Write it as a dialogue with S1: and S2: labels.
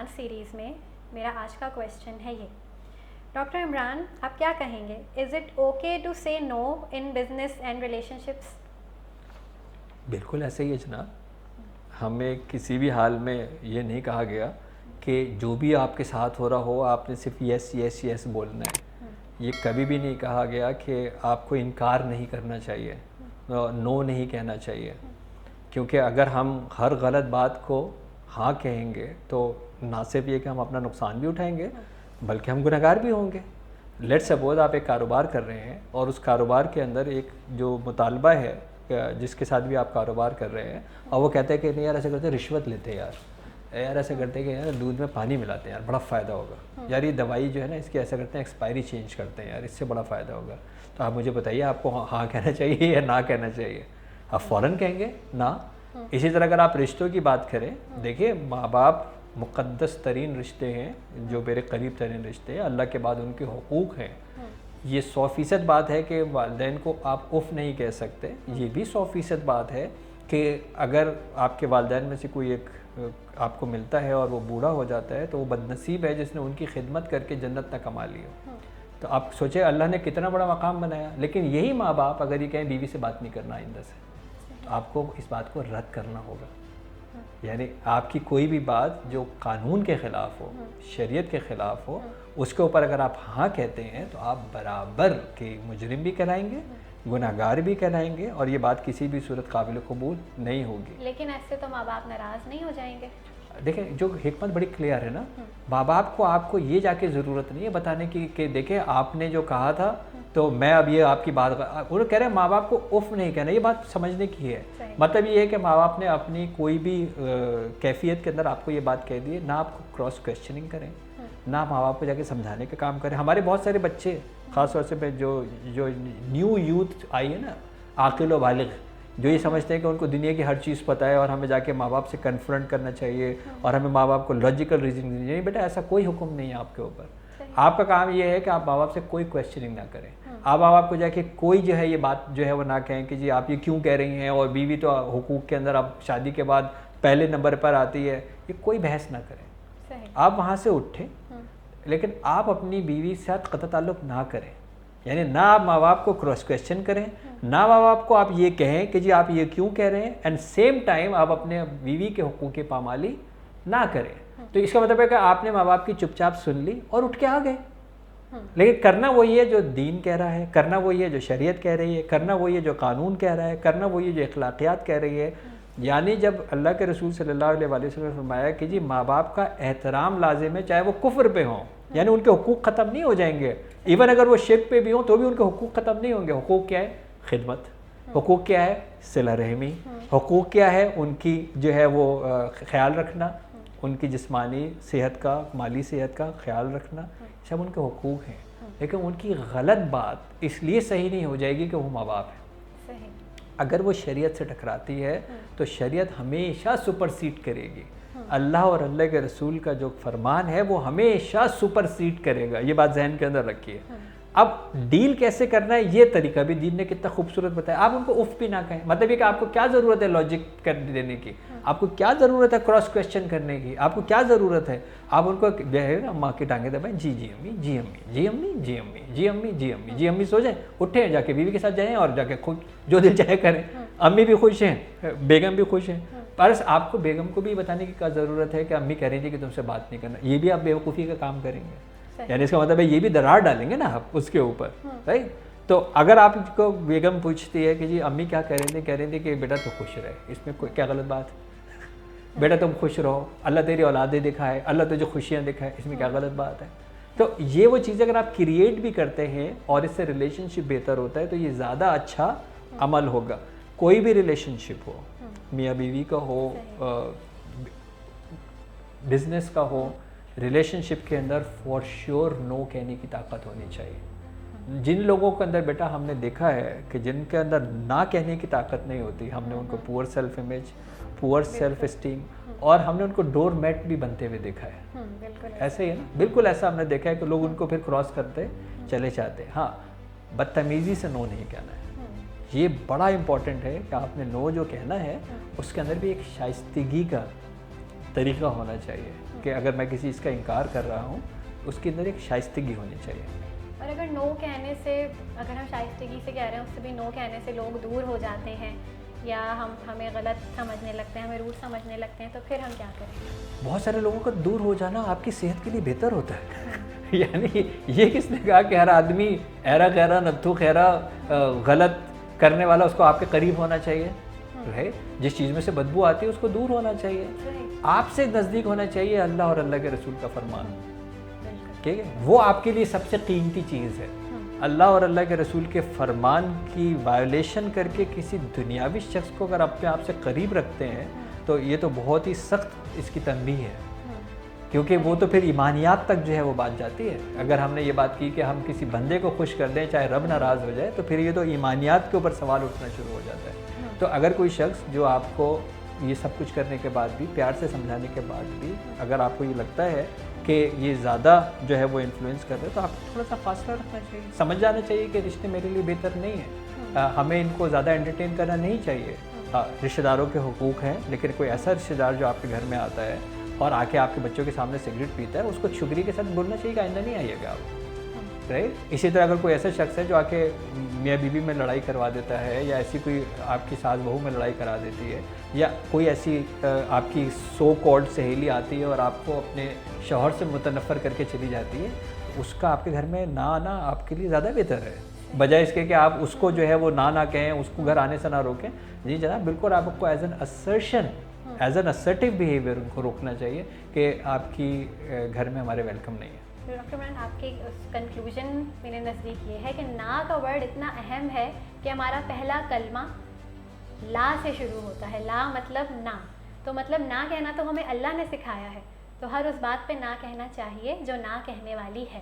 S1: Advance series में मेरा आज का क्वेश्चन है ये, डॉक्टर इमरान आप क्या कहेंगे, इज़ इट ओके टू से no in business and relationships?
S2: बिल्कुल ऐसे ही है जनाब। हमें किसी भी हाल में ये नहीं कहा गया कि जो भी आपके साथ हो रहा हो आपने सिर्फ यस यस यस बोलना है। ये कभी भी नहीं कहा गया कि आपको इनकार नहीं करना चाहिए, नो नहीं कहना चाहिए, क्योंकि अगर हम हर गलत बात को हाँ कहेंगे तो ना सिर्फ ये कि हम अपना नुकसान भी उठाएंगे बल्कि हम गुनहगार भी होंगे। लेट्स सपोज आप एक कारोबार कर रहे हैं और उस कारोबार के अंदर एक जो मुतालबा है जिसके साथ भी आप कारोबार कर रहे हैं और वो कहते हैं कि नहीं यार ऐसे करते रिश्वत लेते हैं यार ऐसे करते हैं कि यार दूध में पानी मिलाते हैं यार बड़ा फ़ायदा होगा, यार ये दवाई जो है ना इसकी ऐसा करते हैं एक्सपायरी चेंज करते हैं यार इससे बड़ा फ़ायदा होगा। तो आप मुझे बताइए आपको हाँ कहना चाहिए या ना कहना चाहिए? आप फ़ौरन कहेंगे ना। इसी तरह अगर आप रिश्तों की बात करें, देखिए माँ बाप मुक़द्दस तरीन रिश्ते हैं, जो मेरे करीब तरीन रिश्ते हैं, अल्लाह के बाद उनके हुकूक़ हैं। ये 100% बात है कि वालिदैन को आप उफ़ नहीं कह सकते। ये भी 100% बात है कि अगर आपके वालिदैन में से कोई एक आपको मिलता है और वो बूढ़ा हो जाता है तो वो बदनसीब है जिसने उनकी खिदमत करके जन्नत ना कमा ली हो। तो आप सोचें अल्लाह ने कितना बड़ा मकाम बनाया। लेकिन यही माँ बाप अगर ये कहें बीवी से बात नहीं करना आइंदा से, तो आपको इस बात को रद्द करना होगा। यानी आपकी कोई भी बात जो कानून के ख़िलाफ़ हो, शरीयत के ख़िलाफ़ हो, उसके ऊपर अगर आप हाँ कहते हैं तो आप बराबर के मुजरिम भी कहलाएंगे, गुनाहगार भी कहलाएंगे और ये बात किसी भी सूरत काबिल कबूल नहीं होगी।
S1: लेकिन ऐसे तो माँ बाप नाराज़ नहीं हो जाएंगे?
S2: देखें जो हिकमत बड़ी क्लियर है ना, माँ बाप को आपको ये जाके ज़रूरत नहीं है बताने की कि देखें आपने जो कहा था तो मैं अब ये आपकी बात, वो कह रहे हैं माँ बाप को उफ़ नहीं कहना, ये बात समझने की है। मतलब ये है कि माँ बाप ने अपनी कोई भी कैफियत के अंदर आपको ये बात कह दी है, ना आपको क्रॉस क्वेश्चनिंग करें, ना माँ बाप को जाके समझाने का काम करें। हमारे बहुत सारे बच्चे ख़ास तौर से जो न्यू यूथ आई है ना, आकिल व बालिग, जो ये समझते हैं कि उनको दुनिया की हर चीज़ पता है और हमें जाके माँ बाप से कन्फ्रंट करना चाहिए और हमें माँ बाप को लॉजिकल रीजन नहीं। बेटा ऐसा कोई हुक्म नहीं है आपके ऊपर। आपका काम ये है कि आप माँ बाप से कोई क्वेश्चनिंग ना करें। आप माँ बाप को जाके कोई जो है ये बात जो है वो ना कहें कि जी आप ये क्यों कह रही हैं, और बीवी तो हुकूक के अंदर आप शादी के बाद पहले नंबर पर आती है, ये कोई बहस ना करें। आप वहाँ से उठें, लेकिन आप अपनी बीवी के साथ क़त्अ ताल्लुक़ ना करें। यानी ना आप माँ बाप को क्रॉस क्वेश्चन करें, ना माँ बाप को आप ये कहें कि जी आप ये क्यों कह रहे हैं, एंड सेम टाइम आप अपने बीवी के हुकूक की पामाली ना करें। तो इसका मतलब है कि आपने माँ बाप की चुपचाप सुन ली और उठ के आ गए। लेकिन करना वही है जो दीन कह रहा है, करना वही है जो शरीयत कह रही है, करना वही है जो कानून कह रहा है, करना वही है जो अखलाकियात कह रही है। यानी जब अल्लाह के रसूल सल्लल्लाहु अलैहि वसल्लम ने फरमाया कि जी माँ बाप का एहतराम लाजिम है चाहे वो कुफ्र पे हों, यानी उनके हुकूक ख़त्म नहीं हो जाएंगे। इवन अगर वो शिर्क पे भी हों तो भी उनके हुकूक ख़त्म नहीं होंगे। हुकूक क्या है? खिदमत। हुकूक क्या है? सिला रहमी। हुकूक क्या है? उनकी जो है वो ख्याल रखना, उनकी जिस्मानी सेहत का, माली सेहत का ख्याल रखना, सब उनके हुकूक हैं। लेकिन उनकी गलत बात इसलिए सही नहीं हो जाएगी कि वो माँ बाप है। अगर वो शरीयत से टकराती है तो शरीयत हमेशा सुपरसीड करेगी। अल्लाह और अल्लाह के रसूल का जो फरमान है वो हमेशा सुपरसीड करेगा। ये बात जहन के अंदर रखिए। अब डील कैसे करना है ये तरीका भी दीन ने कितना खूबसूरत बताया। आप उनको उफ भी ना कहें, मतलब ये कि आपको क्या ज़रूरत है लॉजिक कर देने की, आपको क्या ज़रूरत है क्रॉस क्वेश्चन करने की, आपको क्या ज़रूरत है। आप उनको ना माँ की टांगे दबाएं, जी जी अम्मी, जी अम्मी, जी अम्मी, जी अम्मी, जी अम्मी, जी अम्मी, जी अम्मी, सो जाए, उठें, जाके बीवी के साथ जाएँ और जाके खुद जो दिल चाहे करें। अम्मी भी खुश हैं, बेगम भी खुश हैं। पर आपको बेगम को भी बताने की क्या ज़रूरत है कि अम्मी कह रही थी कि तुमसे बात नहीं करना, ये भी आप बेवकूफ़ी का काम करेंगे। यानी इसका मतलब है ये भी दरार डालेंगे ना आप उसके ऊपर, राइट। तो अगर आपको बेगम पूछती है कि जी अम्मी क्या कह रही थी कि बेटा तो खुश रहे, इसमें कोई क्या गलत बात है? बेटा तुम खुश रहो, अल्लाह तेरी औलादें दिखाए, अल्लाह तुझे खुशियाँ दिखाए, इसमें क्या गलत बात है? तो ये वो चीज़ें अगर आप क्रिएट भी करते हैं और इससे रिलेशनशिप बेहतर होता है तो ये ज़्यादा अच्छा अमल होगा। कोई भी रिलेशनशिप हो, मियाँ बीवी का हो, बिजनेस का हो, रिलेशनशिप के अंदर फॉर श्योर नो कहने की ताकत होनी चाहिए। जिन लोगों के अंदर बेटा हमने देखा है कि जिनके अंदर ना कहने की ताकत नहीं होती, हमने उनको poor self image, poor self esteem और हमने उनको डोर मैट भी बनते हुए देखा है। ऐसे ही है ना, बिल्कुल ऐसा हमने देखा है कि लोग उनको फिर क्रॉस करते चले जाते। हाँ, बदतमीज़ी से नो नहीं कहना है, ये बड़ा इंपॉर्टेंट है कि आपने नो जो कहना है उसके अंदर भी एक शाइस्तगी का طریقہ ہونا چاہیے کہ اگر میں کسی چیز کا انکار کر رہا ہوں اس کے اندر ایک شائستگی ہونی چاہیے.
S1: اور اگر نو کہنے سے, اگر ہم شائستگی سے کہہ رہے ہیں, اس سے بھی نو کہنے سے لوگ دور ہو جاتے ہیں یا ہمیں غلط سمجھنے لگتے ہیں, ہمیں روٹ سمجھنے لگتے ہیں, تو پھر ہم کیا کریں؟
S2: بہت سارے لوگوں کا دور ہو جانا آپ کی صحت کے لیے بہتر ہوتا ہے. یعنی یہ کس نے کہا کہ ہر آدمی ایرا خیرا نتھو خیرا غلط کرنے والا اس کو آپ کے قریب ہونا چاہیے ہے. جس چیز میں سے بدبو آتی ہے اس کو دور ہونا چاہیے. آپ سے نزدیک ہونا چاہیے اللہ اور اللہ کے رسول کا فرمان, ٹھیک ہے, وہ آپ کے لیے سب سے قیمتی چیز ہے. اللہ اور اللہ کے رسول کے فرمان کی وائلیشن کر کے کسی دنیاوی شخص کو اگر اپنے آپ سے قریب رکھتے ہیں تو یہ تو بہت ہی سخت اس کی تنبیہ ہے, کیونکہ وہ تو پھر ایمانیات تک جو ہے وہ بات جاتی ہے. اگر ہم نے یہ بات کی کہ ہم کسی بندے کو خوش کر دیں چاہے رب ناراض ہو جائے تو پھر یہ تو ایمانیات کے اوپر سوال اٹھنا شروع ہو جاتا ہے. تو اگر کوئی شخص جو آپ کو یہ سب کچھ کرنے کے بعد بھی, پیار سے سمجھانے کے بعد بھی, اگر آپ کو یہ لگتا ہے کہ یہ زیادہ جو ہے وہ انفلوئنس کر رہے ہیں تو آپ کو تھوڑا سا فاصلہ رکھنا چاہیے. سمجھ جانا چاہیے کہ رشتے میرے لیے بہتر نہیں ہیں, ہمیں ان کو زیادہ انٹرٹین کرنا نہیں چاہیے. رشتہ داروں کے حقوق ہیں, لیکن کوئی ایسا رشتہ دار جو آپ کے گھر میں آتا ہے اور آ کے آپ کے بچوں کے سامنے سگریٹ پیتا ہے اس کو چھپری کے ساتھ بولنا چاہیے کہ آئندہ نہیں آئیے گا آپ, رائٹ. اسی طرح اگر کوئی ایسا شخص ہے جو آ کے میاں بیوی میں لڑائی کروا دیتا ہے یا ایسی کوئی آپ کی ساس بہو میں لڑائی کرا دیتی ہے یا کوئی ایسی آپ کی سو کالڈ سہیلی آتی ہے اور آپ کو اپنے شوہر سے متنفر کر کے چلی جاتی ہے, اس کا آپ کے گھر میں نہ آنا آپ کے لیے زیادہ بہتر ہے بجائے اس کے کہ آپ اس کو جو ہے وہ نہ کہیں, اس کو گھر آنے سے نہ روکیں. جی جناب, بالکل آپ کو as an assertion, as an assertive behaviour ان کو روکنا چاہیے کہ آپ کی گھر میں ہمارے ویلکم نہیں ہے.
S1: ڈاکٹر عمران, آپ کی کنکلوژن میرے نزدیک یہ ہے کہ نا کا ورڈ اتنا اہم ہے کہ ہمارا پہلا کلمہ لا سے شروع ہوتا ہے. لا مطلب نا, تو مطلب نا کہنا تو ہمیں اللہ نے سکھایا ہے, تو ہر اس بات پہ نا کہنا چاہیے جو نا کہنے والی ہے.